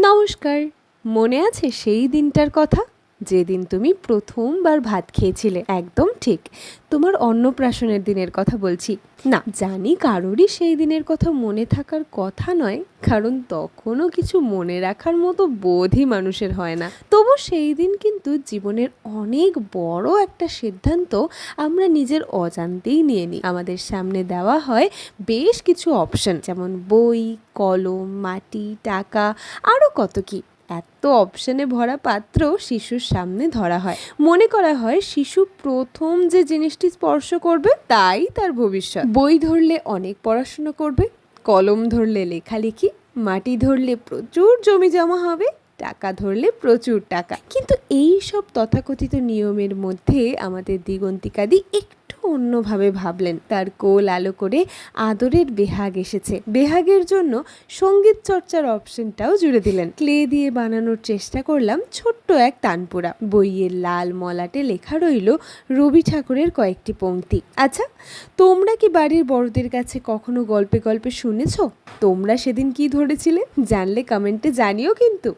নমস্কার। মনে আছে সেই দিনটার কথা, যেদিন তুমি প্রথমবার ভাত খেয়েছিলে? একদম ঠিক, তোমার অন্নপ্রাশনের দিনের কথা বলছি। না জানি কারোরই সেই দিনের কথা মনে থাকার কথা নয়, কারণ তখনও কিছু মনে রাখার মতো বোধই মানুষের হয় না। তবু সেই দিন কিন্তু জীবনের অনেক বড় একটা সিদ্ধান্ত আমরা নিজের অজান্তেই নিয়ে নিই। আমাদের সামনে দেওয়া হয় বেশ কিছু অপশন, যেমন বই, কলম, মাটি, টাকা, আরও কত কি। এত অপশনে ভরা পাত্র শিশুর সামনে ধরা হয়। মনে করা হয় শিশু প্রথম যে জিনিসটি স্পর্শ করবে তাই তার ভবিষ্যৎ। বই ধরলে অনেক পড়াশোনা করবে, কলম ধরলে লেখালেখি, মাটি ধরলে প্রচুর জমি জমা হবে, টাকা ধরলে প্রচুর টাকা। কিন্তু এই সব তথাকথিত নিয়মের মধ্যে আমাদের দিগন্তিকাদি একটু অন্যভাবে ভাবলেন। তার কোল আলো করে আদরের বেহাগ এসেছে, বেহাগের জন্য সঙ্গীত চর্চার অপশনটাও জুড়ে দিলেন। ক্লে দিয়ে বানানোর চেষ্টা করলাম ছোট্ট এক তানপুরা। বইয়ের লাল মলাটে লেখা রইল রবি ঠাকুরের কয়েকটি পংক্তি। আচ্ছা, তোমরা কি বাড়ির বড়দের কাছে কখনো গল্পে গল্পে শুনেছ? তোমরা সেদিন কি ধরেছিলে? জানলে কমেন্টে জানিও কিন্তু।